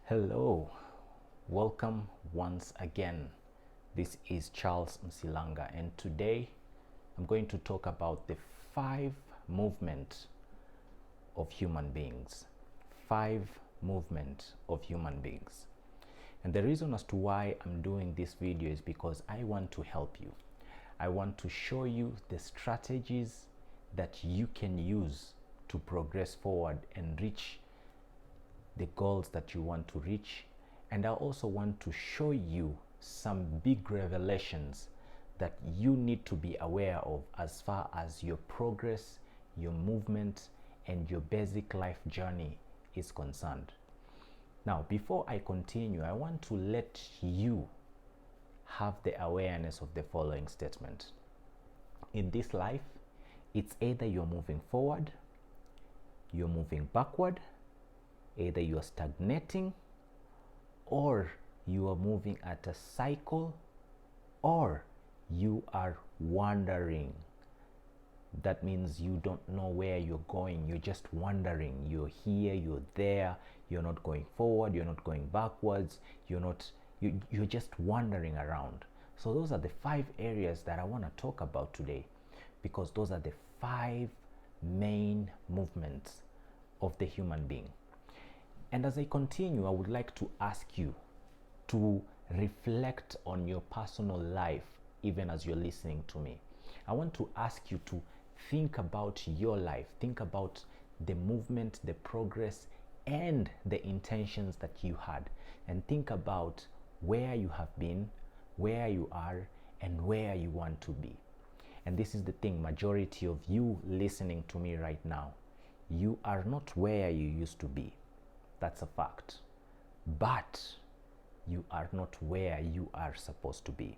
Hello, welcome once again. This is Charles Msilanga, and today I'm going to talk about the 5 movements of human beings. 5 movements of human beings. And the reason as to why I'm doing this video is because I want to help you. I want to show you the strategies that you can use to progress forward and reach the goals that you want to reach. And I also want to show you some big revelations that you need to be aware of as far as your progress, your movement, and your basic life journey is concerned. Now, before I continue, I want to let you have the awareness of the following statement. In this life, it's either you're moving forward, you're moving backward, either you are stagnating, or you are moving at a cycle, or you are wandering. That means you don't know where you're going. You're just wandering. You're here, you're there. You're not going forward. You're not going backwards. You're just wandering around. So those are the 5 areas that I want to talk about today, because those are the 5 main movements of the human being. And as I continue, I would like to ask you to reflect on your personal life, even as you're listening to me. I want to ask you to think about your life, think about the movement, the progress, and the intentions that you had, and think about where you have been, where you are, and where you want to be. And this is the thing, majority of you listening to me right now, you are not where you used to be. That's a fact. But you are not where you are supposed to be.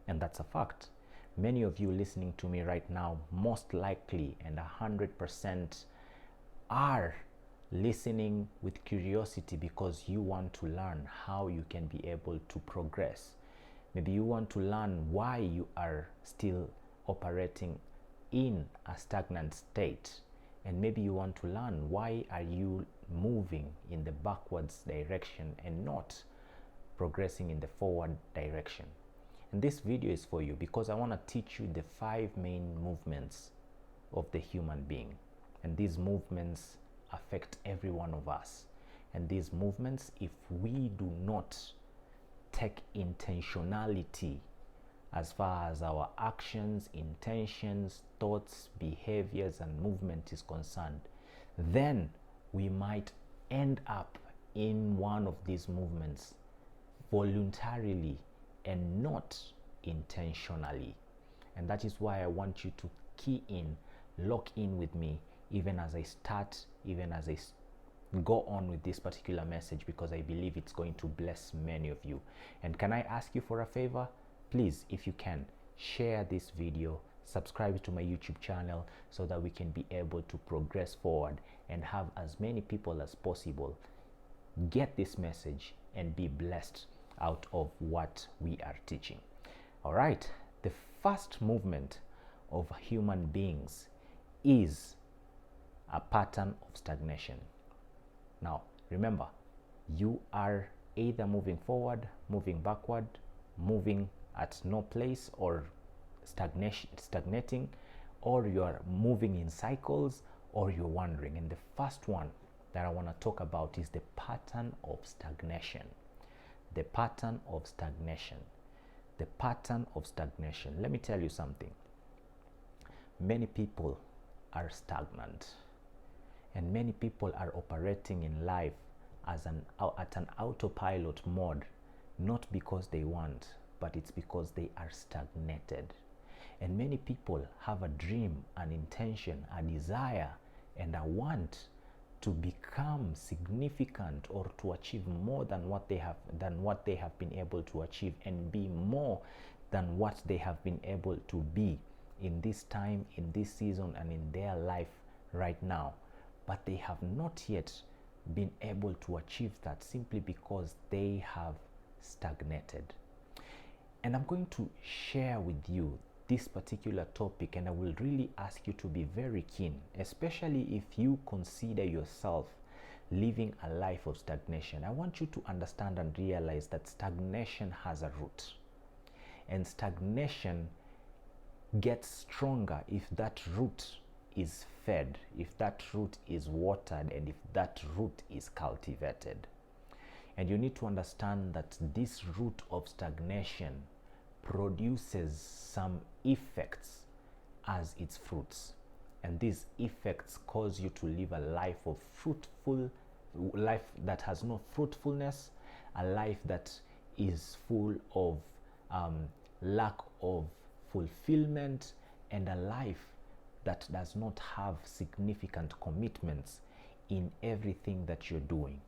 And that's a fact. Many of you listening to me right now, most likely and 100% are listening with curiosity because you want to learn how you can be able to progress. Maybe you want to learn why you are still operating in a stagnant state. And maybe you want to learn why are you moving in the backwards direction and not progressing in the forward direction. And this video is for you because I want to teach you the 5 main movements of the human being. And these movements affect every one of us. And these movements, if we do not take intentionality as far as our actions, intentions, thoughts, behaviors, and movement is concerned, then we might end up in one of these movements voluntarily and not intentionally. And that is why I want you to key in, lock in with me, even as I go on with this particular message, because I believe it's going to bless many of you. And can I ask you for a favor? Please, if you can, share this video, subscribe to my YouTube channel so that we can be able to progress forward and have as many people as possible get this message and be blessed out of what we are teaching. All right, the first movement of human beings is a pattern of stagnation. Now, remember, you are either moving forward, moving backward, moving at no place, or stagnating, or you are moving in cycles, or you're wandering. And the first one that I want to talk about is the pattern of stagnation. The pattern of stagnation. The pattern of stagnation. Let me tell you something. Many people are stagnant, and many people are operating in life as at an autopilot mode, not because they want, but it's because they are stagnated. And many people have a dream, an intention, a desire, and a want to become significant or to achieve more than what they have been able to achieve, and be more than what they have been able to be in this time, in this season, and in their life right now. But they have not yet been able to achieve that simply because they have stagnated. And I'm going to share with you this particular topic, and I will really ask you to be very keen, especially if you consider yourself living a life of stagnation, I want you to understand and realize that stagnation has a root. And stagnation gets stronger if that root is fed, if that root is watered, and if that root is cultivated. And you need to understand that this root of stagnation produces some effects as its fruits. And these effects cause you to live a life of life that has no fruitfulness, a life that is full of lack of fulfillment, and a life that does not have significant commitments in everything that you're doing.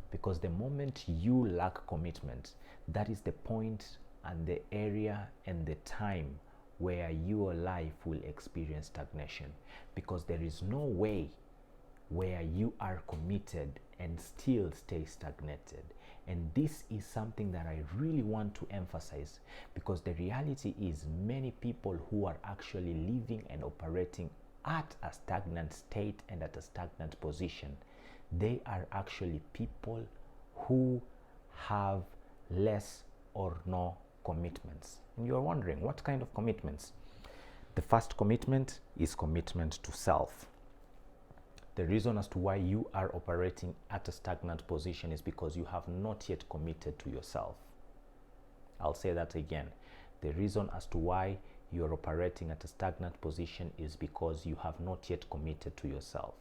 Because the moment you lack commitment, that is the point and the area and the time where your life will experience stagnation, because there is no way where you are committed and still stay stagnated. And this is something that I really want to emphasize, because the reality is many people who are actually living and operating at a stagnant state and at a stagnant position, they are actually people who have less or no commitments. And you're wondering, what kind of commitments? The first commitment is commitment to self. The reason as to why you are operating at a stagnant position is because you have not yet committed to yourself. I'll say that again. The reason as to why you're operating at a stagnant position is because you have not yet committed to yourself.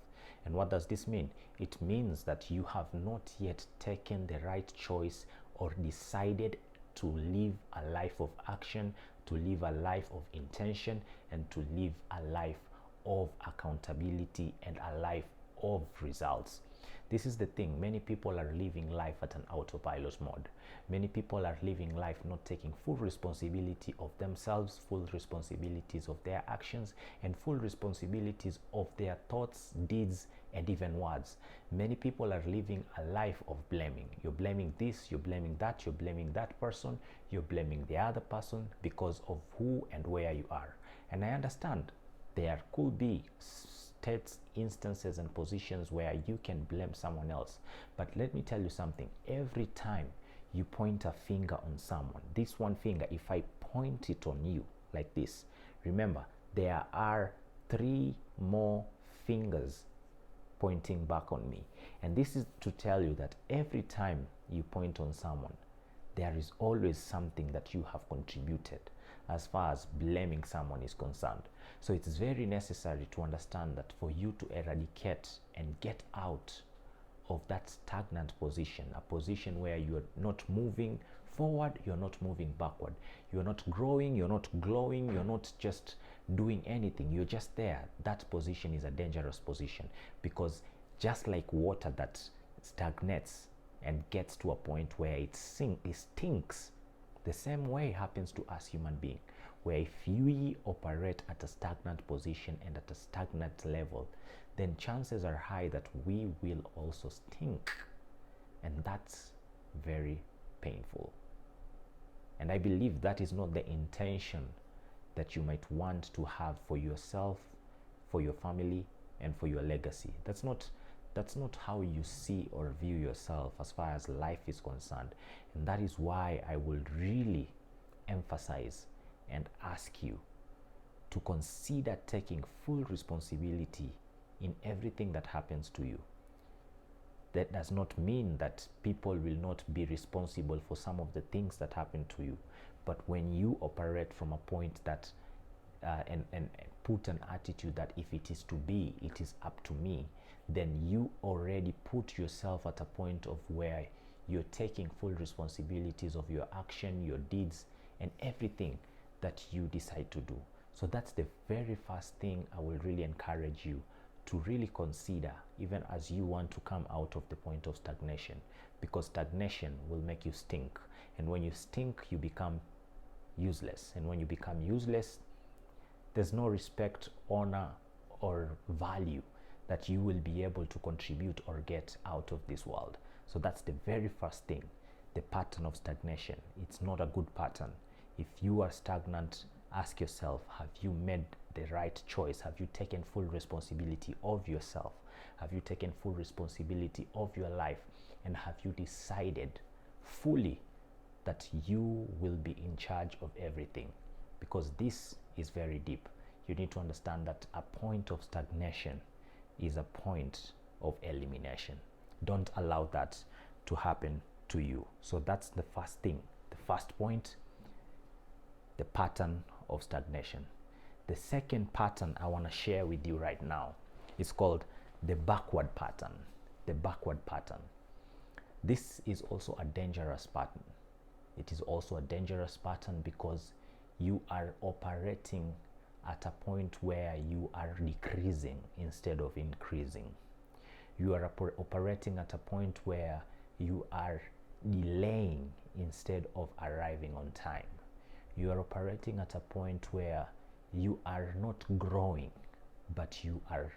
And what does this mean? It means that you have not yet taken the right choice or decided to live a life of action, to live a life of intention, and to live a life of accountability and a life of results. This is the thing. Many people are living life at an autopilot mode. Many people are living life not taking full responsibility of themselves, full responsibilities of their actions, and full responsibilities of their thoughts, deeds, and even words. Many people are living a life of blaming. You're blaming this, you're blaming that, you're blaming that person, you're blaming the other person because of who and where you are. And I understand there could be states, instances, and positions where you can blame someone else. But let me tell you something. Every time you point a finger on someone, this one finger, if I point it on you like this, remember, there are 3 more fingers pointing back on me. And this is to tell you that every time you point on someone, there is always something that you have contributed as far as blaming someone is concerned. So it's very necessary to understand that for you to eradicate and get out of that stagnant position, a position where you're not moving forward, you're not moving backward, you're not growing, you're not glowing, you're not just doing anything, you're just there. That position is a dangerous position, because just like water that stagnates and gets to a point where it stinks, the same way happens to us human beings, where if we operate at a stagnant position and at a stagnant level, then chances are high that we will also stink. And that's very painful. And I believe that is not the intention that you might want to have for yourself, for your family, and for your legacy. That's not how you see or view yourself as far as life is concerned. And that is why I will really emphasize and ask you to consider taking full responsibility in everything that happens to you. That does not mean that people will not be responsible for some of the things that happen to you. But when you operate from a point that and put an attitude that if it is to be, it is up to me, then you already put yourself at a point of where you're taking full responsibilities of your action, your deeds, and everything that you decide to do. So that's the very first thing I will really encourage you to really consider, even as you want to come out of the point of stagnation, because stagnation will make you stink. And when you stink, you become useless. And when you become useless, there's no respect, honor, or value that you will be able to contribute or get out of this world. So that's the very first thing, the pattern of stagnation. It's not a good pattern. If you are stagnant, ask yourself, have you made the right choice? Have you taken full responsibility of yourself? Have you taken full responsibility of your life? And have you decided fully that you will be in charge of everything? Because this is very deep. You need to understand that a point of stagnation is a point of elimination. Don't allow that to happen to you. So that's the first thing. The first point, the pattern of stagnation. The second pattern I want to share with you right now is called the backward pattern. The backward pattern. This is also a dangerous pattern. It is also a dangerous pattern because you are operating at a point where you are decreasing instead of increasing. You are operating at a point where you are delaying instead of arriving on time. You are operating at a point where you are not growing, but you are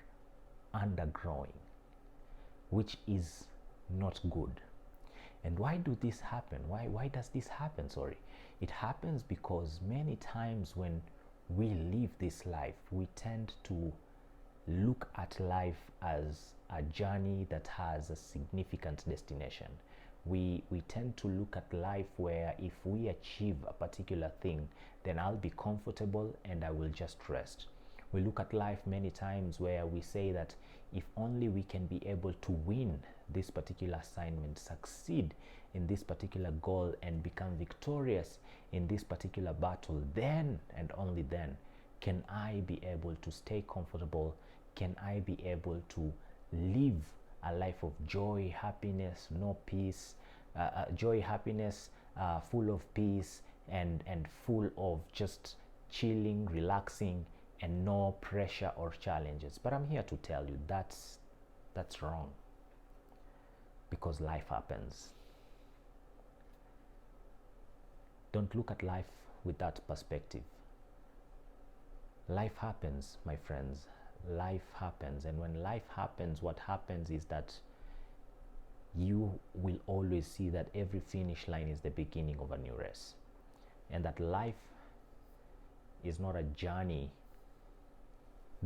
undergrowing, which is not good. And why do this happen? Why does this happen? Sorry. It happens because many times when we live this life, we tend to look at life as a journey that has a significant destination. We tend to look at life where if we achieve a particular thing, then I'll be comfortable and I will just rest. We look at life many times where we say that if only we can be able to win this particular assignment, succeed in this particular goal, and become victorious in this particular battle, then and only then can I be able to stay comfortable, can I be able to live a life of joy, happiness, joy, happiness, full of peace and full of just chilling, relaxing, and no pressure or challenges. But I'm here to tell you that's wrong, because life happens. Don't look at life with that perspective. Life happens, my friends. Life happens, and when life happens, what happens is that you will always see that every finish line is the beginning of a new race, and that life is not a journey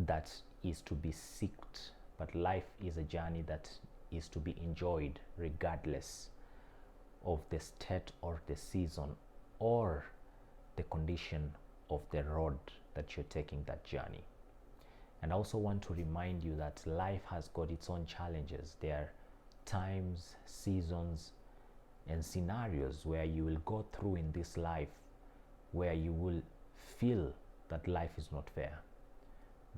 that is to be seeked, but life is a journey that is to be enjoyed regardless of the state or the season or the condition of the road that you're taking that journey. And I also want to remind you that life has got its own challenges. There are times, seasons, and scenarios where you will go through in this life where you will feel that life is not fair.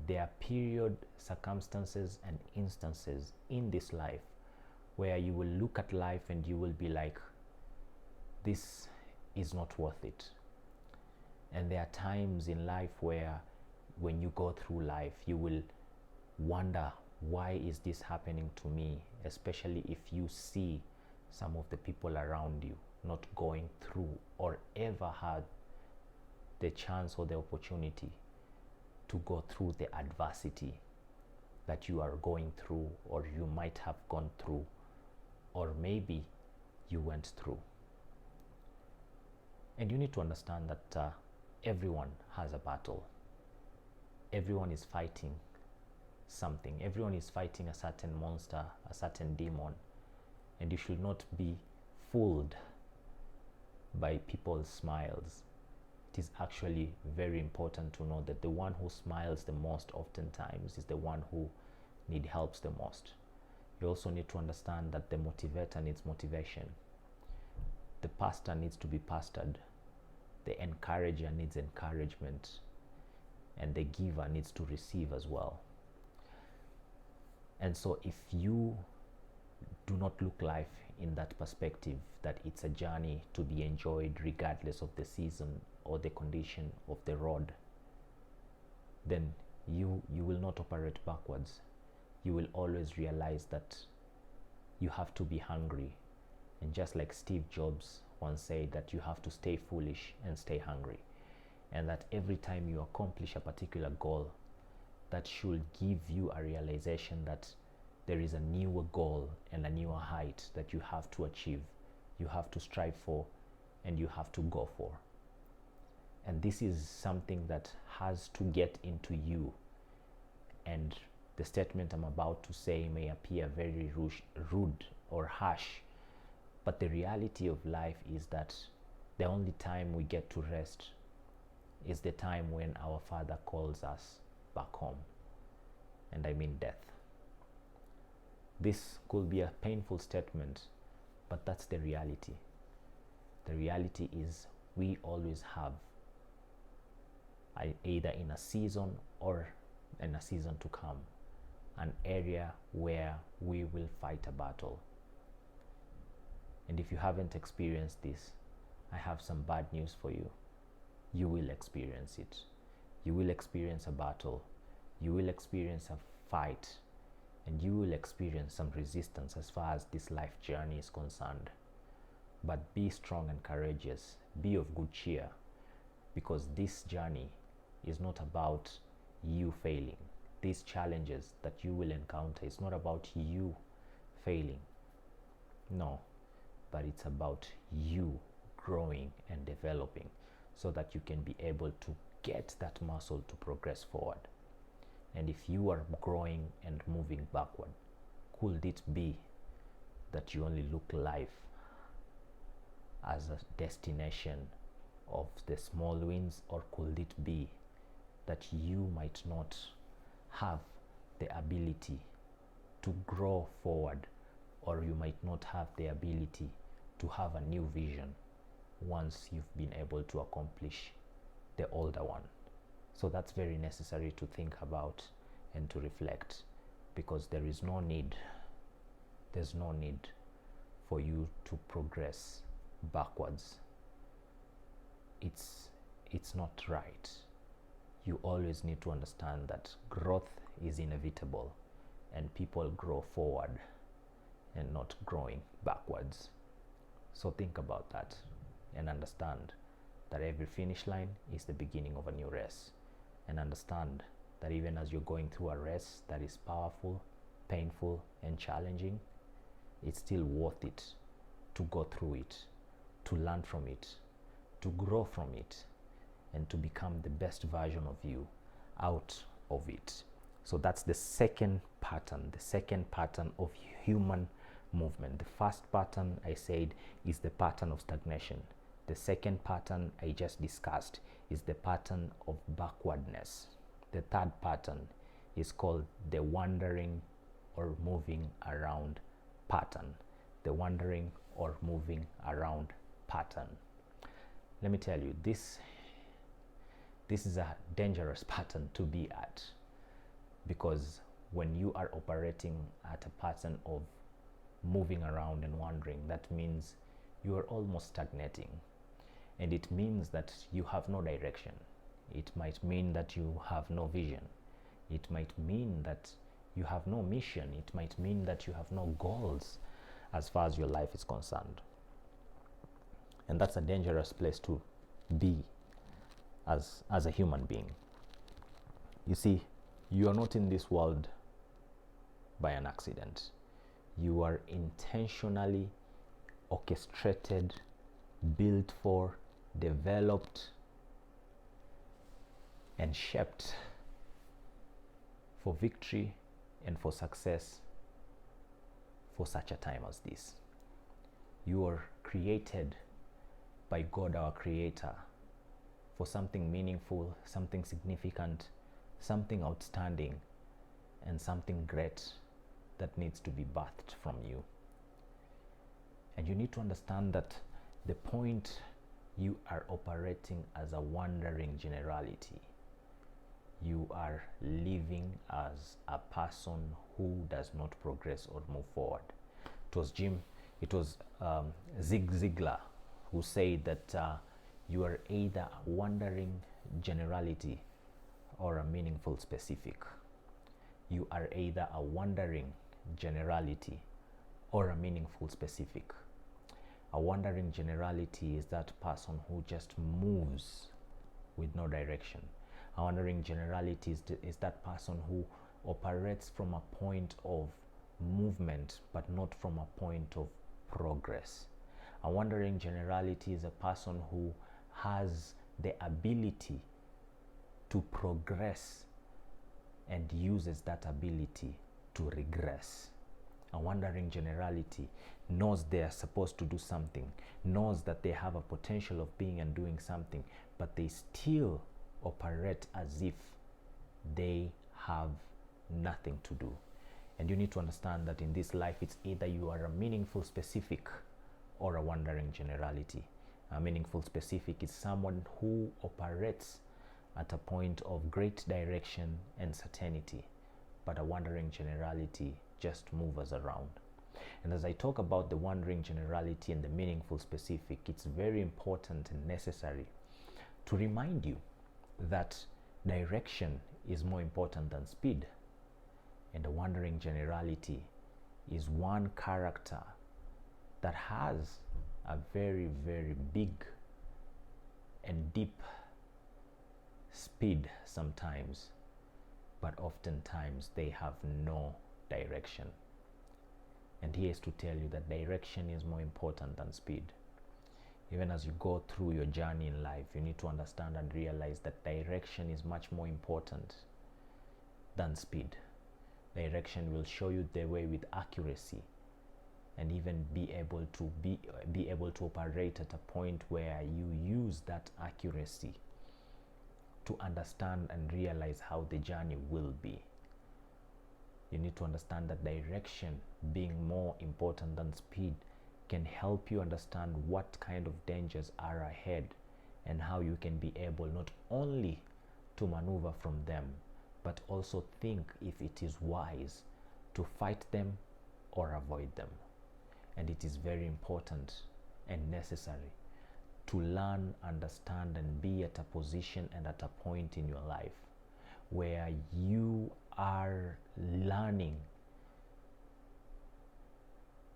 There are period, circumstances, and instances in this life where you will look at life and you will be like, this is not worth it. And there are times in life where when you go through life, you will wonder, why is this happening to me? Especially if you see some of the people around you not going through or ever had the chance or the opportunity to go through the adversity that you are going through, or you might have gone through, or maybe you went through. And you need to understand that everyone has a battle. Everyone is fighting something. Everyone is fighting a certain monster, a certain demon. And you should not be fooled by people's smiles. It is actually very important to know that the one who smiles the most oftentimes is the one who needs help the most. You also need to understand that the motivator needs motivation. The pastor needs to be pastored. The encourager needs encouragement. And the giver needs to receive as well. And so if you do not look life in that perspective, that it's a journey to be enjoyed regardless of the season or the condition of the road, then you will not operate backwards. You will always realize that you have to be hungry. And just like Steve Jobs once said, that you have to stay foolish and stay hungry. And that every time you accomplish a particular goal, that should give you a realization that there is a newer goal and a newer height that you have to achieve, you have to strive for, and you have to go for. And this is something that has to get into you and The statement I'm about to say may appear very rude or harsh, but the reality of life is that the only time we get to rest is the time when our Father calls us back home, and I mean death. This could be a painful statement, but that's the reality. The reality is we always have, either in a season or in a season to come, an area where we will fight a battle. And if you haven't experienced this, I have some bad news for you. You will experience it. You will experience a battle. You will experience a fight. And you will experience some resistance as far as this life journey is concerned. But be strong and courageous. Be of good cheer, because this journey is not about you failing. These challenges that you will encounter is not about you failing. No, but it's about you growing and developing so that you can be able to get that muscle to progress forward. And if you are growing and moving backward, could it be that you only look life as a destination of the small wins, or could it be that you might not have the ability to grow forward, or you might not have the ability to have a new vision once you've been able to accomplish the older one? So that's very necessary to think about and to reflect, because there's no need for you to progress backwards. It's not right. You always need to understand that growth is inevitable, and people grow forward and not growing backwards. So think about that and understand that every finish line is the beginning of a new race, and understand that even as you're going through a race that is powerful, painful, and challenging, it's still worth it to go through it, to learn from it, to grow from it, and to become the best version of you out of it. So that's the second pattern of human movement. The first pattern I said is the pattern of stagnation. The second pattern I just discussed is the pattern of backwardness. The third pattern is called the wandering or moving around pattern. The wandering or moving around pattern. Let me tell you, this is a dangerous pattern to be at, because when you are operating at a pattern of moving around and wandering, that means you are almost stagnating, and it means that you have no direction. It might mean that you have no vision. It might mean that you have no mission. It might mean that you have no goals as far as your life is concerned. And that's a dangerous place to be as a human being. You see, you are not in this world by an accident. You are intentionally orchestrated, built for, developed, and shaped for victory and for success for such a time as this. You are created by God, our Creator, for something meaningful, something significant, something outstanding, and something great that needs to be birthed from you. And you need to understand that the point you are operating as a wandering generality, you are living as a person who does not progress or move forward. It was Zig Ziglar who said that you are either a wandering generality or a meaningful specific. You are either a wandering generality or a meaningful specific. A wandering generality is that person who just moves with no direction. A wandering generality is that person who operates from a point of movement but not from a point of progress. A wandering generality is a person who has the ability to progress and uses that ability to regress. A wandering generality knows they are supposed to do something, knows that they have a potential of being and doing something, but they still operate as if they have nothing to do. And you need to understand that in this life, it's either you are a meaningful specific or a wandering generality. A meaningful specific is someone who operates at a point of great direction and certainty, but a wandering generality just moves us around. And as I talk about the wandering generality and the meaningful specific, it's very important and necessary to remind you that direction is more important than speed. And a wandering generality is one character that has a very, very big and deep speed sometimes, but oftentimes they have no direction. And here's to tell you that direction is more important than speed. Even as you go through your journey in life, you need to understand and realize that direction is much more important than speed. Direction will show you the way with accuracy, and even be able to operate at a point where you use that accuracy to understand and realize how the journey will be. You need to understand that direction, being more important than speed, can help you understand what kind of dangers are ahead and how you can be able not only to maneuver from them, but also think if it is wise to fight them or avoid them. And it is very important and necessary to learn, understand, and be at a position and at a point in your life where you are learning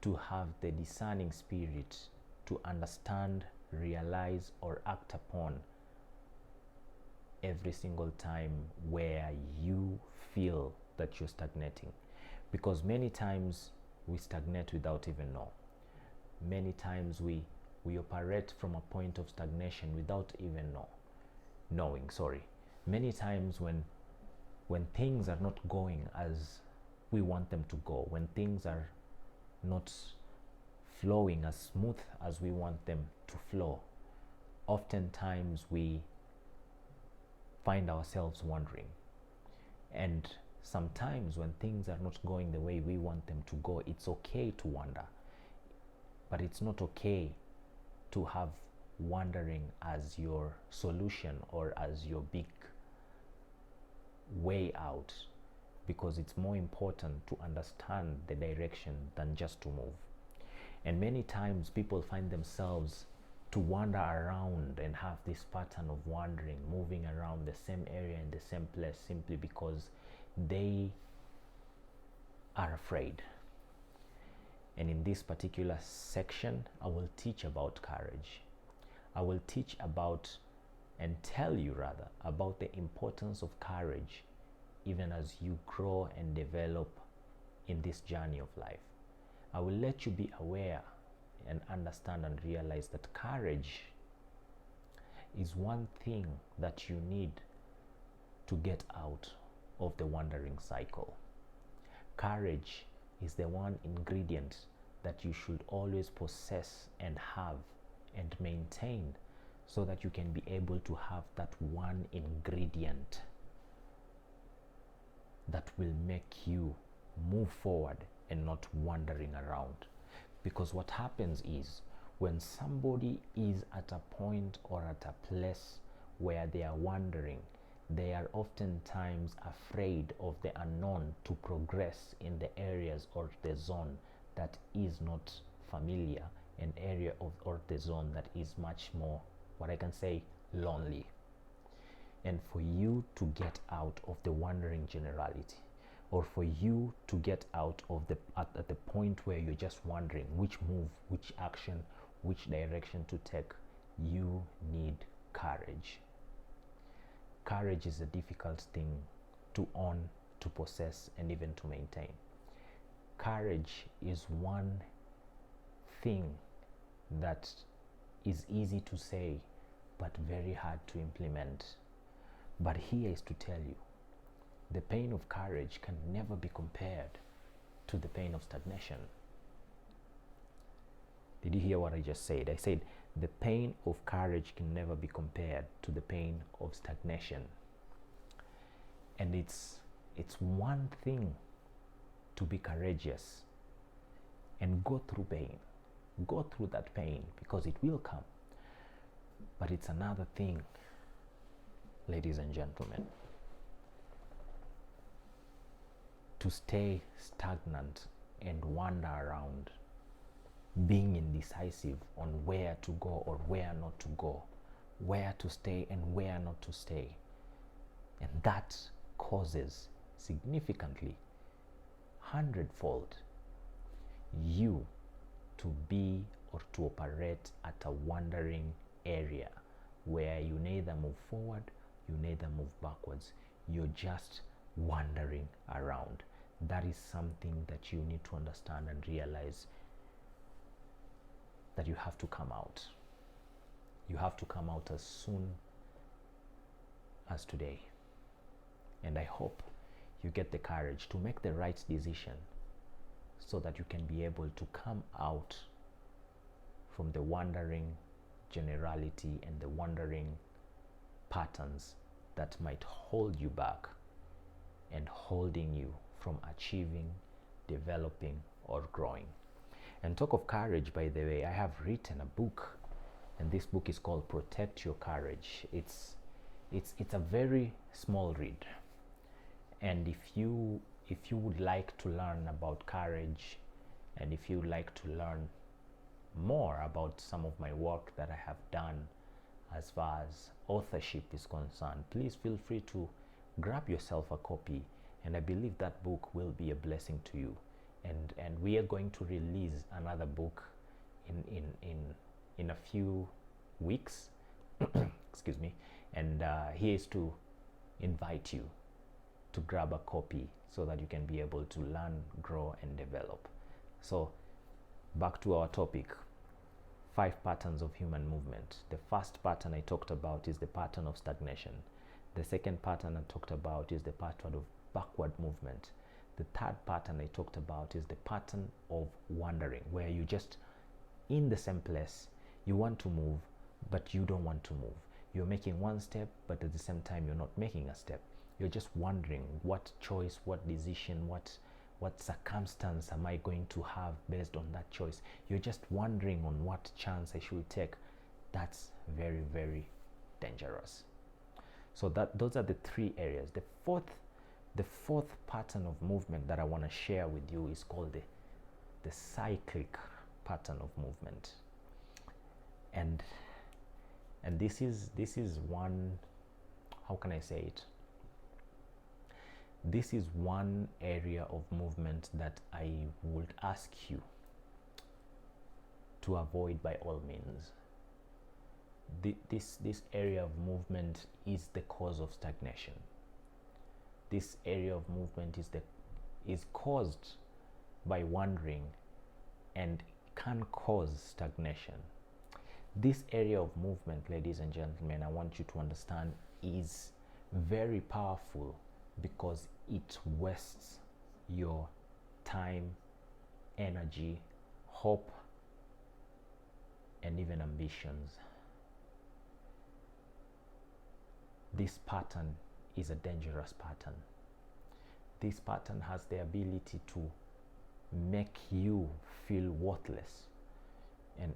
to have the discerning spirit to understand, realize, or act upon every single time where you feel that you're stagnating. Because many times we stagnate without even know. Many times we operate from a point of stagnation without even knowing. Many times when things are not going as we want them to go, when things are not flowing as smooth as we want them to flow, oftentimes we find ourselves wondering. And sometimes when things are not going the way we want them to go, it's okay to wonder, but it's not okay to have wondering as your solution or as your big way out, because it's more important to understand the direction than just to move. And many times people find themselves to wander around and have this pattern of wandering, moving around the same area in the same place, simply because they are afraid. And in this particular section, I will teach about courage. I will teach about and tell you rather about the importance of courage even as you grow and develop in this journey of life. I will let you be aware and understand and realize that courage is one thing that you need to get out of the wandering cycle. Courage is the one ingredient that you should always possess and have and maintain, so that you can be able to have that one ingredient that will make you move forward and not wandering around. Because what happens is, when somebody is at a point or at a place where they are wandering, they are oftentimes afraid of the unknown to progress in the areas or the zone that is not familiar, an area of or the zone that is much more, what I can say, lonely. And for you to get out of the wandering generality, or for you to get out of at the point where you're just wondering which move, which action, which direction to take, you need courage. Courage is a difficult thing to own, to possess, and even to maintain. Courage is one thing that is easy to say but very hard to implement. But here is to tell you the pain of courage can never be compared to the pain of stagnation. Did you hear what I just said? I said the pain of courage can never be compared to the pain of stagnation. And it's one thing to be courageous and go through pain. Go through that pain, because it will come. But it's another thing, ladies and gentlemen, to stay stagnant and wander around, being indecisive on where to go or where not to go, where to stay and where not to stay. And that causes significantly, 100-fold, you to be or to operate at a wandering area where you neither move forward, you neither move backwards. You're just wandering around. That is something that you need to understand and realize, that you have to come out. You have to come out as soon as today. And I hope you get the courage to make the right decision so that you can be able to come out from the wandering generality and the wandering patterns that might hold you back and holding you from achieving, developing, or growing. And talk of courage, by the way, I have written a book, and this book is called Protect Your Courage. It's a very small read, and if you would like to learn about courage, and if you would like to learn more about some of my work that I have done as far as authorship is concerned, please feel free to grab yourself a copy, and I believe that book will be a blessing to you. And we are going to release another book in a few weeks. Excuse me. And here is to invite you to grab a copy so that you can be able to learn, grow, and develop. So back to our topic, 5 patterns of human movement. The first pattern I talked about is the pattern of stagnation. The second pattern I talked about is the pattern of backward movement. The third pattern I talked about is the pattern of wandering, where you just in the same place, you want to move, but you don't want to move. You're making one step, but at the same time, you're not making a step. You're just wondering what choice, what decision, what circumstance am I going to have based on that choice. You're just wondering on what chance I should take. That's very, very dangerous. So those are the 3 areas. The fourth pattern of movement that I want to share with you is called the cyclic pattern of movement. And this is one, how can I say it? This is one area of movement that I would ask you to avoid by all means. This area of movement is the cause of stagnation. This area of movement is caused by wandering and can cause stagnation. This area of movement, ladies and gentlemen, I want you to understand, is very powerful because it wastes your time, energy, hope, and even ambitions. This pattern is a dangerous pattern. This pattern has the ability to make you feel worthless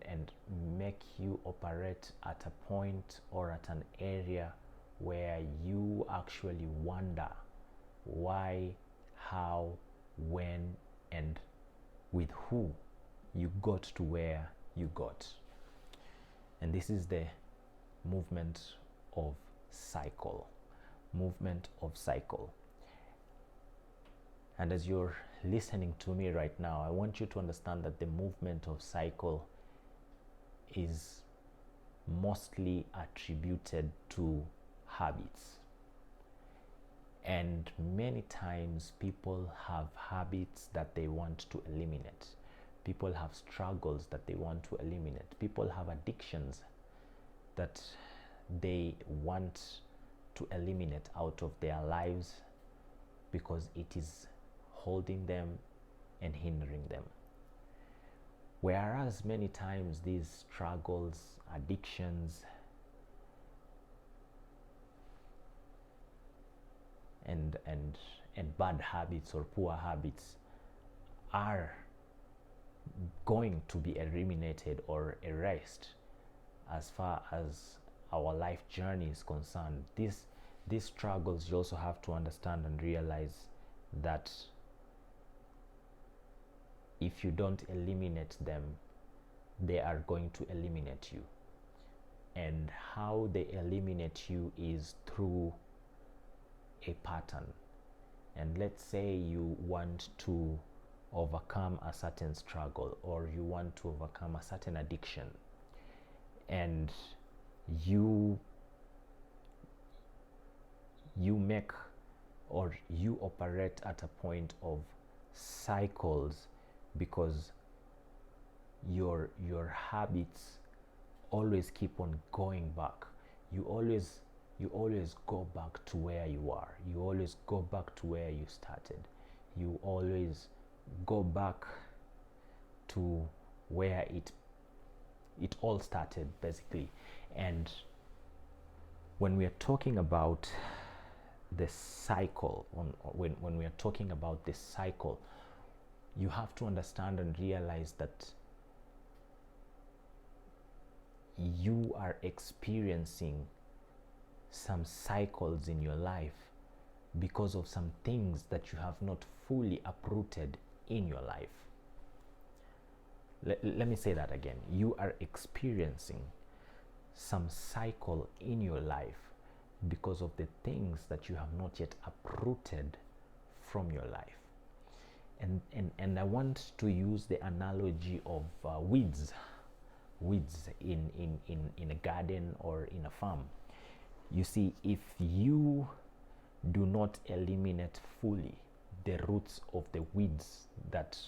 and make you operate at a point or at an area where you actually wonder why, how, when, and with who you got to where you got. And this is the movement of cycle. And as you're listening to me right now, I want you to understand that the movement of cycle is mostly attributed to habits. And many times people have habits that they want to eliminate. People have struggles that they want to eliminate. People have addictions that they want to eliminate out of their lives because it is holding them and hindering them. Whereas many times these struggles, addictions, and bad habits or poor habits are going to be eliminated or erased as far as our life journey is concerned. These struggles, you also have to understand and realize that if you don't eliminate them, they are going to eliminate you. And how they eliminate you is through a pattern. And let's say you want to overcome a certain struggle, or you want to overcome a certain addiction, and you make or you operate at a point of cycles, because your habits always keep on going back. You always go back to where you are. You always go back to where you started. You always go back to where it all started, basically. And when we are talking about the cycle, when we are talking about this cycle, you have to understand and realize that you are experiencing some cycles in your life because of some things that you have not fully uprooted in your life. Let me say that again. You are experiencing some cycle in your life because of the things that you have not yet uprooted from your life. And I want to use the analogy of weeds in a garden or in a farm. You see, if you do not eliminate fully the roots of the weeds that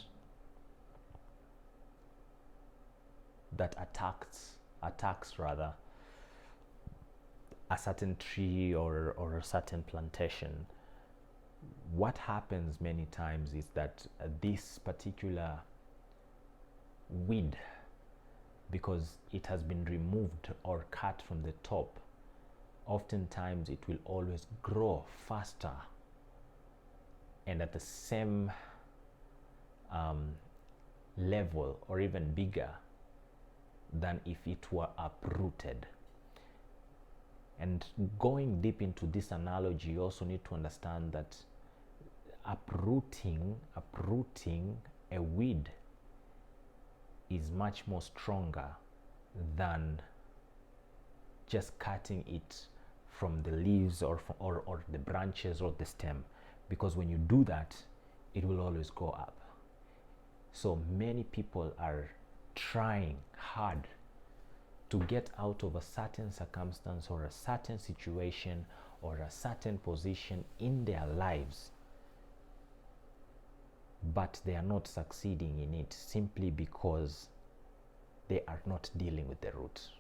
attacks rather a certain tree or a certain plantation, what happens many times is that this particular weed, because it has been removed or cut from the top, oftentimes it will always grow faster and at the same level or even bigger than if it were uprooted. And going deep into this analogy, you also need to understand that uprooting a weed is much more stronger than just cutting it from the leaves or the branches or the stem, because when you do that, it will always go up. So many people are trying hard to get out of a certain circumstance or a certain situation or a certain position in their lives, but they are not succeeding in it simply because they are not dealing with the root.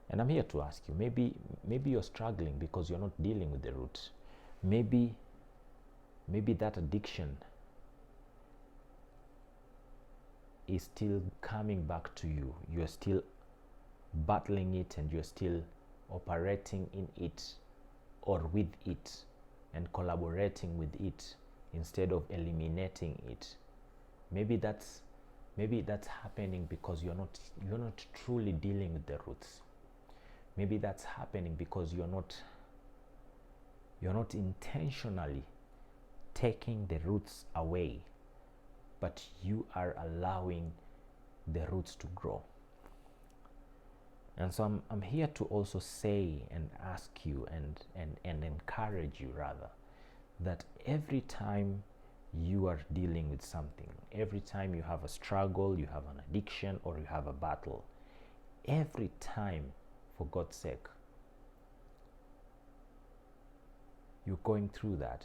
And I'm here to ask you, maybe you're struggling because you're not dealing with the root. Maybe that addiction is still coming back to you. You're still battling it and you're still operating in it or with it and collaborating with it instead of eliminating it. Maybe that's happening because you're not truly dealing with the roots. Maybe that's happening because you're not intentionally taking the roots away, but you are allowing the roots to grow. And so I'm here to also say and ask you and encourage you rather, that every time you are dealing with something, every time you have a struggle, you have an addiction, or you have a battle, every time, for God's sake, you're going through that,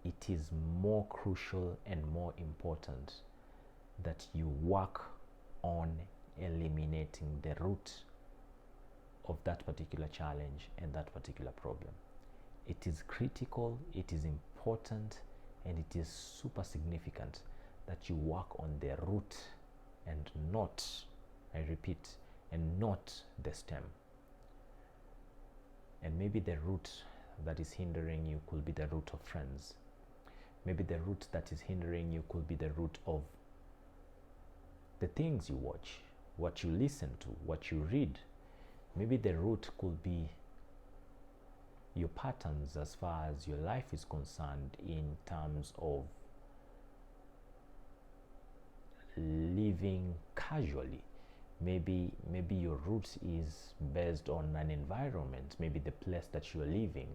it is more crucial and more important that you work on eliminating the root of that particular challenge and that particular problem. It is critical, it is important, and it is super significant that you work on the root and not, I repeat, and not the stem. And maybe the root that is hindering you could be the root of friends. Maybe the root that is hindering you could be the root of the things you watch, what you listen to, what you read. Maybe the root could be your patterns as far as your life is concerned, in terms of living casually. Maybe your root is based on an environment. Maybe the place that you are living,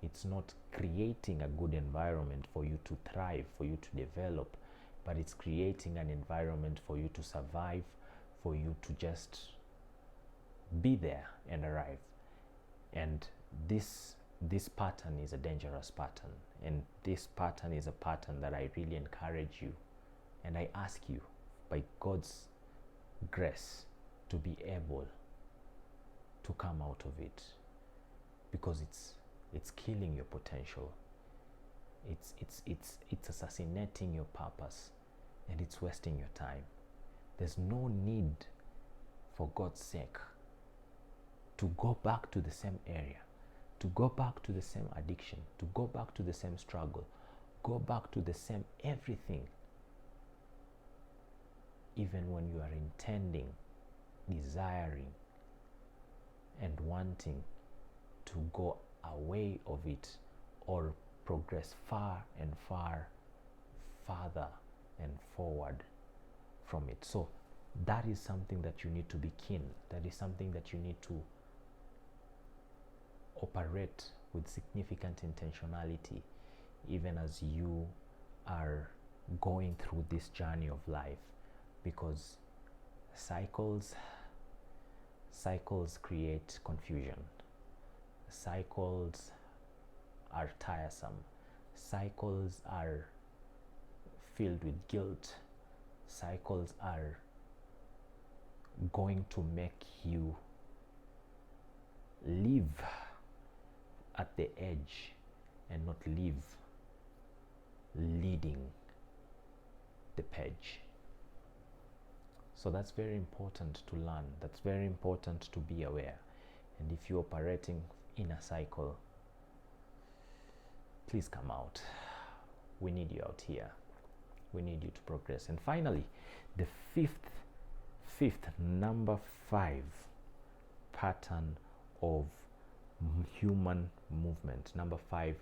it's not creating a good environment for you to thrive, for you to develop, but it's creating an environment for you to survive, for you to just be there and arrive. And this pattern is a dangerous pattern, and this pattern is a pattern that I really encourage you, and I ask you, by God's grace, to be able to come out of it, because it's killing your potential. It's assassinating your purpose, and it's wasting your time. There's no need, for God's sake, to go back to the same area, to go back to the same addiction, to go back to the same struggle, go back to the same everything, even when you are intending, desiring, and wanting to go away of it, or progress far and farther and forward from it. So that is something that you need to be keen. That is something that you need to operate with significant intentionality, even as you are going through this journey of life, because cycles create confusion. Cycles are tiresome. Cycles are filled with guilt. Cycles are going to make you live at the edge and not live leading the page. So that's very important to learn. That's very important to be aware. And if you're operating in a cycle, please come out. We need you out here. We need you to progress. And finally, the number 5 pattern of human movement. Number 5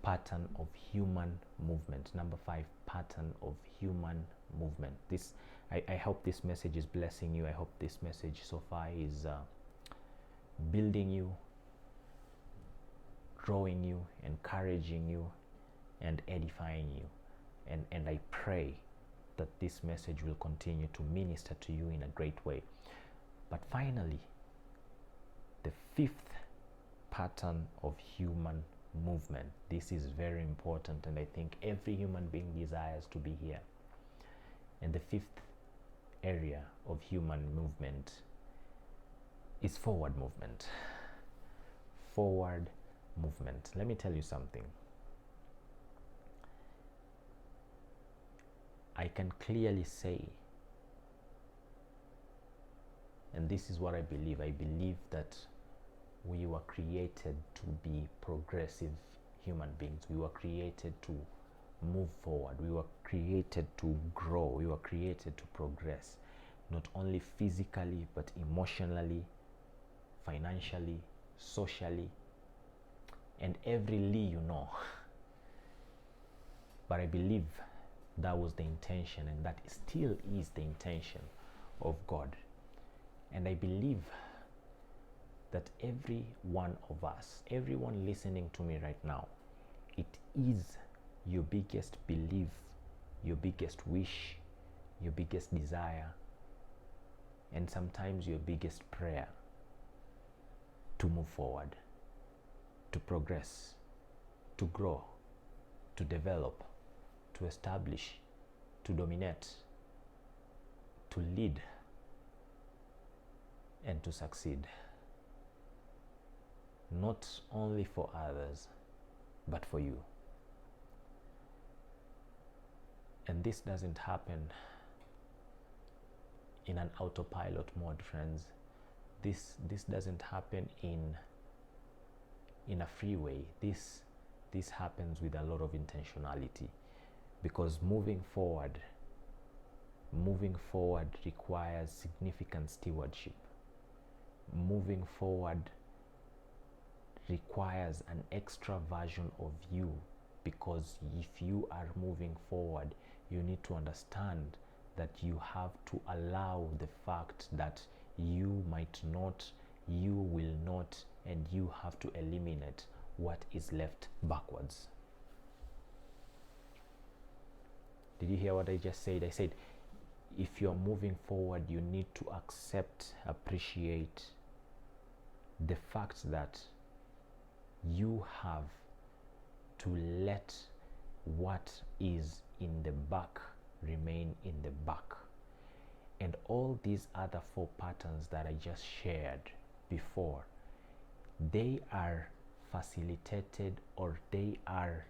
pattern of human movement. Number 5 pattern of human movement. I hope this message is blessing you. I hope this message so far is building you, growing you, encouraging you, and edifying you. And I pray that this message will continue to minister to you in a great way. But finally, the 5th pattern of human movement. This is very important, and I think every human being desires to be here. And the 5th area of human movement is forward movement. Forward movement. Let me tell you something. I can clearly say, and this is what I believe that we were created to be progressive human beings. We were created to move forward. We were created to grow. We were created to progress, not only physically, but emotionally, financially, socially, and every you know. But I believe that was the intention, and that still is the intention of God. And I believe that every one of us, everyone listening to me right now, it is your biggest belief, your biggest wish, your biggest desire, and sometimes your biggest prayer to move forward, to progress, to grow, to develop, to establish, to dominate, to lead, and to succeed. Not only for others, but for you. And this doesn't happen in an autopilot mode, friends. This doesn't happen in a freeway. This happens with a lot of intentionality, because moving forward requires significant stewardship. Moving forward requires an extra version of you, because if you are moving forward, you need to understand that you have to allow the fact that you might not, you will not, and you have to eliminate what is left backwards. Did you hear what I just said? I said, if you're moving forward, you need to accept, appreciate the fact that you have to let what is in the back remain in the back. And all these other 4 patterns that I just shared before, they are facilitated, or they are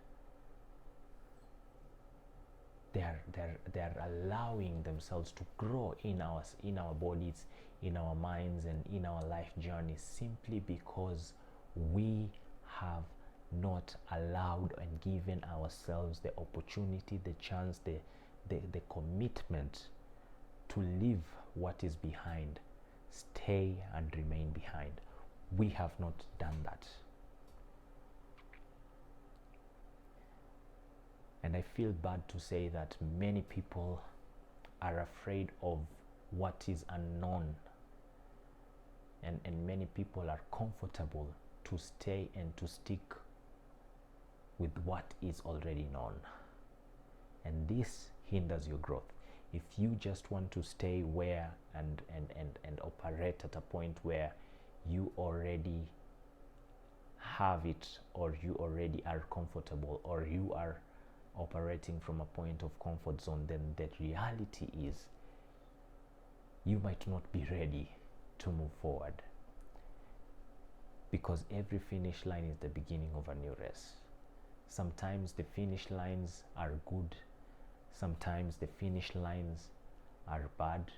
allowing themselves to grow in our bodies, in our minds, and in our life journey, simply because we have not allowed and given ourselves the opportunity, the chance, the commitment to leave what is behind, stay and remain behind. We have not done that. And I feel bad to say that many people are afraid of what is unknown, and many people are comfortable to stay and to stick with what is already known. And this hinders your growth. If you just want to stay where and operate at a point where you already have it, or you already are comfortable, or you are operating from a point of comfort zone, then the reality is you might not be ready to move forward, because every finish line is the beginning of a new race. Sometimes the finish lines are good, sometimes the finish lines are bad,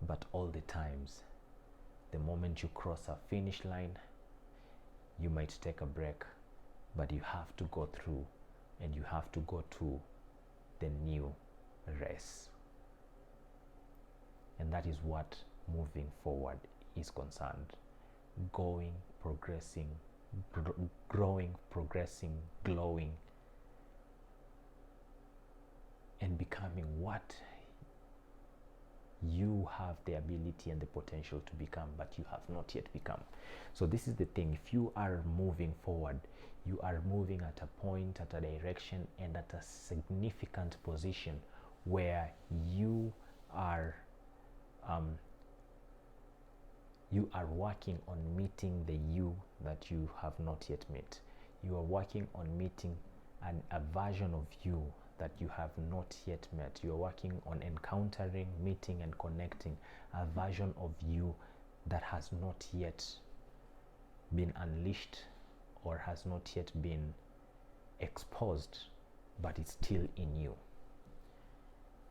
but all the times, the moment you cross a finish line, you might take a break, but you have to go through, and you have to go to the new race. And that is what moving forward is concerned. Going, progressing, growing, progressing, glowing, and becoming what you have the ability and the potential to become, but you have not yet become. So this is the thing. If you are moving forward, you are moving at a point, at a direction, and at a significant position where you are working on meeting the you that you have not yet met. You are working on meeting a version of you that you have not yet met. You are working on encountering, meeting, and connecting a version of you that has not yet been unleashed, or has not yet been exposed, but it's still in you.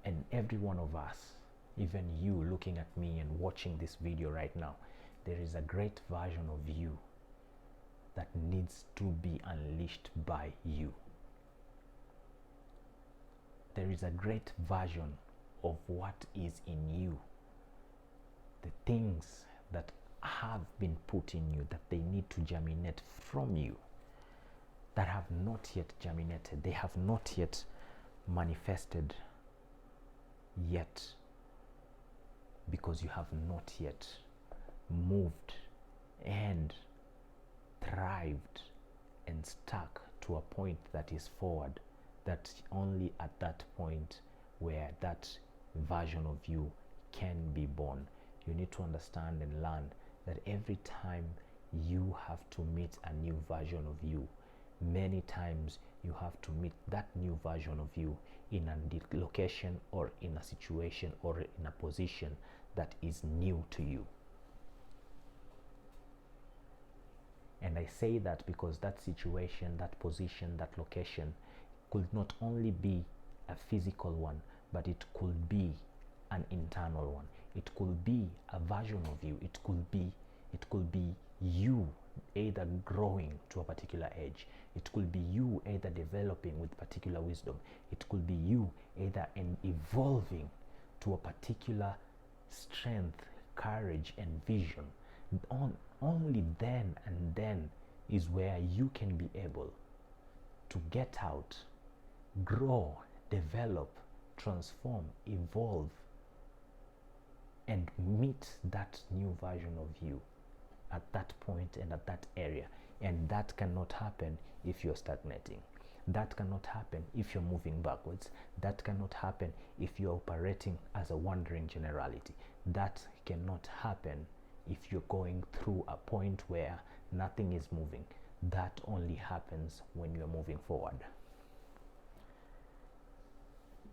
And every one of us, even you looking at me and watching this video right now, there is a great version of you that needs to be unleashed by you. There is a great version of what is in you, the things that have been put in you, that they need to germinate from you, that have not yet germinated, they have not yet manifested yet, because you have not yet moved and thrived and stuck to a point that is forward. That's only at that point where that version of you can be born. You need to understand and learn that every time you have to meet a new version of you, many times you have to meet that new version of you in a location, or in a situation, or in a position that is new to you. And I say that because that situation, that position, that location could not only be a physical one, but it could be an internal one. It could be a version of you. It could be you either growing to a particular age. It could be you either developing with particular wisdom. It could be you either evolving to a particular strength, courage, and vision. Only then and then is where you can be able to get out, grow, develop, transform, evolve, and meet that new version of you at that point and at that area. And that cannot happen if you're stagnating. That cannot happen if you're moving backwards. That cannot happen if you're operating as a wandering generality. That cannot happen if you're going through a point where nothing is moving. That only happens when you're moving forward.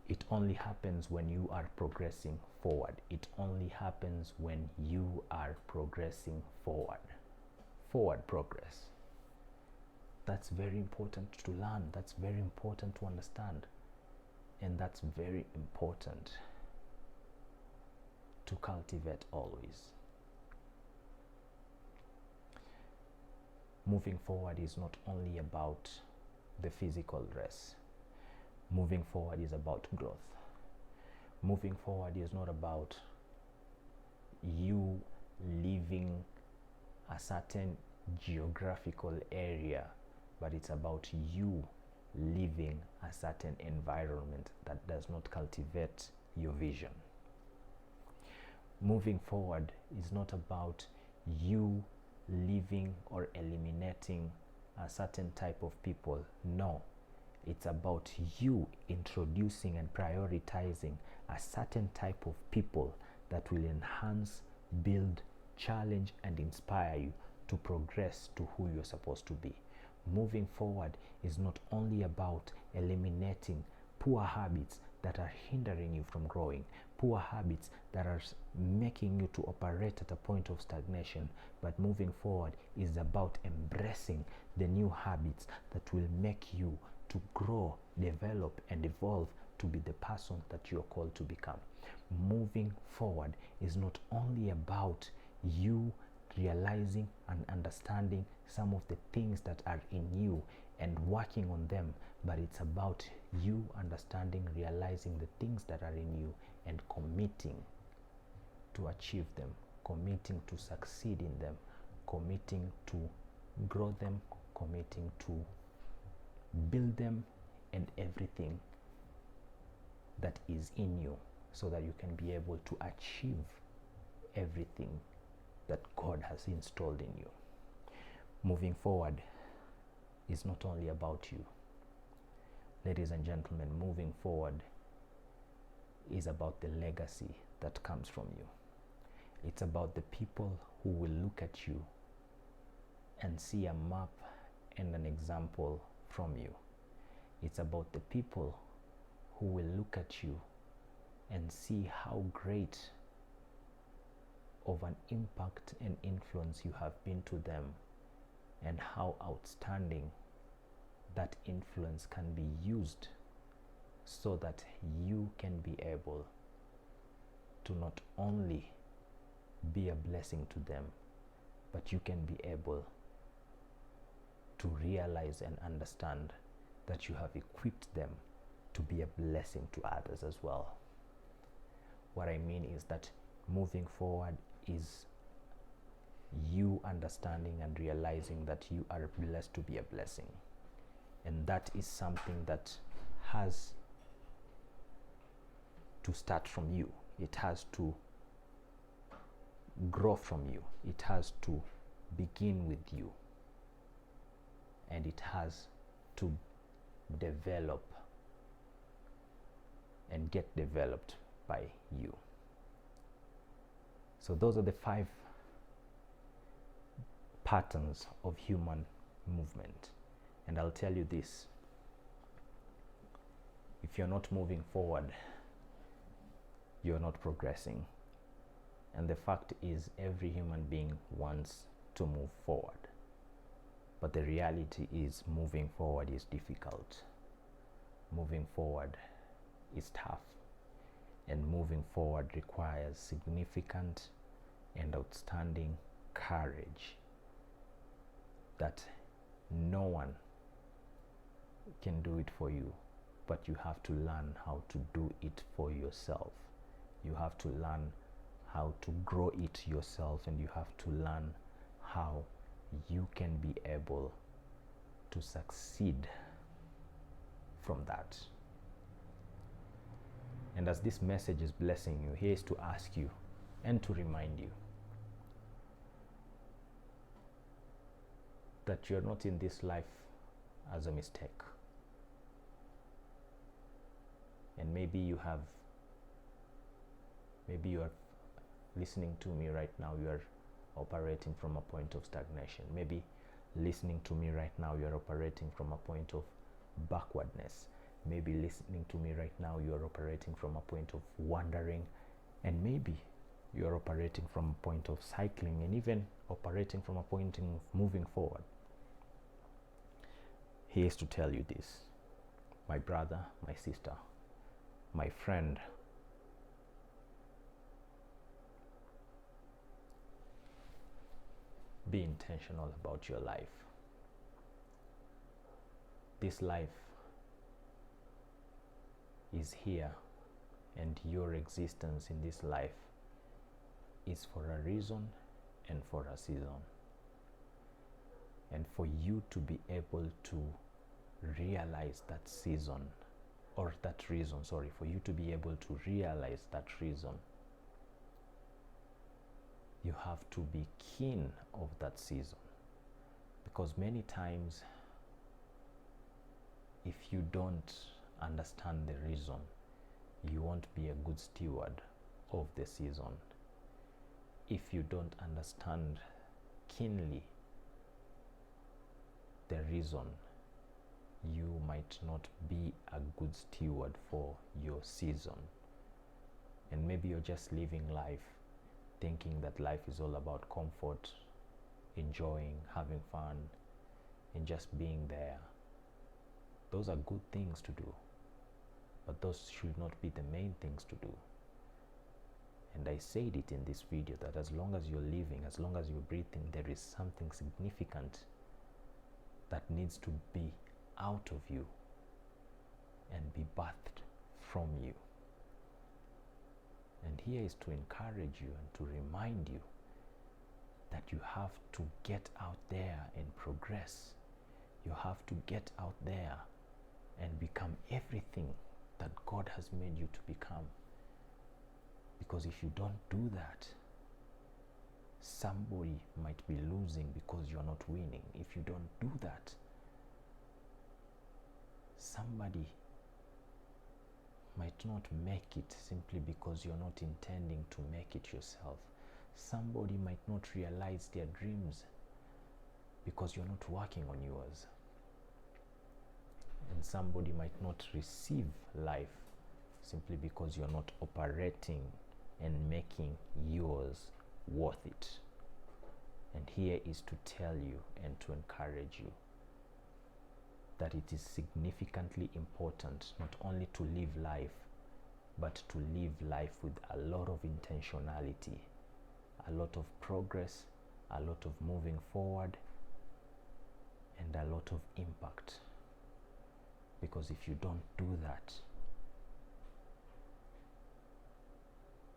It only happens when you are progressing forward. It only happens when you are progressing forward. Forward progress. That's very important to learn. That's very important to understand. And that's very important to cultivate always. Moving forward is not only about the physical dress. Moving forward is about growth. Moving forward is not about you leaving a certain geographical area, but it's about you leaving a certain environment that does not cultivate your vision. Moving forward is not about you leaving or eliminating a certain type of people. No, it's about you introducing and prioritizing a certain type of people that will enhance, build, challenge, and inspire you to progress to who you're supposed to be. Moving forward is not only about eliminating poor habits that are hindering you from growing, poor habits that are making you to operate at a point of stagnation, but moving forward is about embracing the new habits that will make you to grow, develop, and evolve to be the person that you are called to become. Moving forward is not only about you realizing and understanding some of the things that are in you and working on them, but it's about you understanding, realizing the things that are in you and committing to achieve them, committing to succeed in them, committing to grow them, committing to build them, and everything that is in you, so that you can be able to achieve everything that God has installed in you. Moving forward is not only about you. Ladies and gentlemen, moving forward is about the legacy that comes from you. It's about the people who will look at you and see a map and an example from you. It's about the people who will look at you and see how great of an impact and influence you have been to them, and how outstanding that influence can be used so that you can be able to not only be a blessing to them, but you can be able to realize and understand that you have equipped them to be a blessing to others as well. What I mean is that moving forward is you understanding and realizing that you are blessed to be a blessing. And that is something that has to start from you. It has to grow from you. It has to begin with you. And it has to develop and get developed by you. So those are the 5 patterns of human movement. And I'll tell you this: if you're not moving forward, you're not progressing. And the fact is, every human being wants to move forward. But the reality is moving forward is difficult. Moving forward is tough. And moving forward requires significant and outstanding courage that no one can do it for you, but you have to learn how to do it for yourself. You have to learn how to grow it yourself, and you have to learn how you can be able to succeed from that. And as this message is blessing you, here is to ask you and to remind you that you're not in this life as a mistake. And maybe you are listening to me right now, you are operating from a point of stagnation. Maybe listening to me right now, you are operating from a point of backwardness. Maybe listening to me right now, you are operating from a point of wandering, and maybe you are operating from a point of cycling, and even operating from a point of moving forward. Here's to tell you this, my brother, my sister, my friend. Be intentional about your life. This life is here, and your existence in this life is for a reason and for a season. And for you to be able to realize that season, or that reason, sorry, for you to be able to realize that reason, you have to be keen of that season. Because many times, if you don't understand the reason, you won't be a good steward of the season. If you don't understand keenly the reason, you might not be a good steward for your season. And maybe you're just living life thinking that life is all about comfort, enjoying, having fun, and just being there. Those are good things to do, but those should not be the main things to do. And I said it in this video that as long as you're living, as long as you're breathing, there is something significant that needs to be out of you and be birthed from you. And here is to encourage you and to remind you that you have to get out there and progress. You have to get out there and become everything that God has made you to become. Because if you don't do that, somebody might be losing because you're not winning. If you don't do that, somebody might not make it simply because you're not intending to make it yourself. Somebody might not realize their dreams because you're not working on yours. And somebody might not receive life simply because you're not operating and making yours worth it. And here is to tell you and to encourage you that it is significantly important not only to live life, but to live life with a lot of intentionality, a lot of progress, a lot of moving forward, and a lot of impact. Because if you don't do that,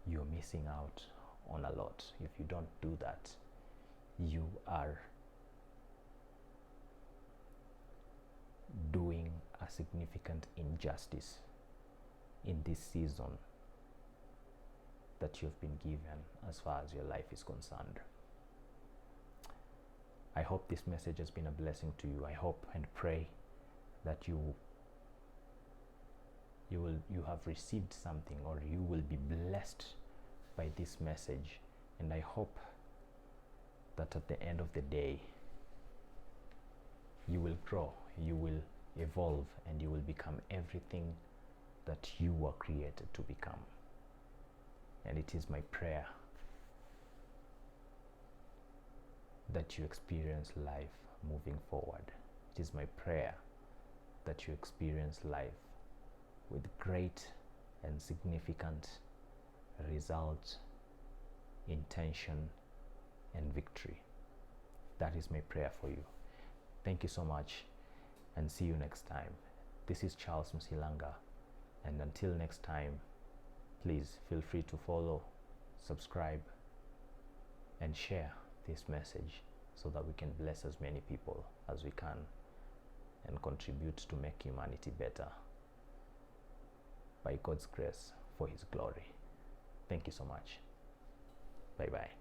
you're missing out on a lot. If you don't do that, you are doing a significant injustice in this season that you've been given as far as your life is concerned. I hope this message has been a blessing to you. I hope and pray that you have received something, or you will be blessed by this message. And I hope that at the end of the day, you will grow, you will evolve, and you will become everything that you were created to become. And it is my prayer that you experience life moving forward. It is my prayer that you experience life with great and significant result, intention, and victory. That is my prayer for you. Thank you so much, and see you next time. This is Charles Msilanga, and until next time, please feel free to follow, subscribe, and share this message so that we can bless as many people as we can and contribute to make humanity better by God's grace for His glory. Thank you so much. Bye bye.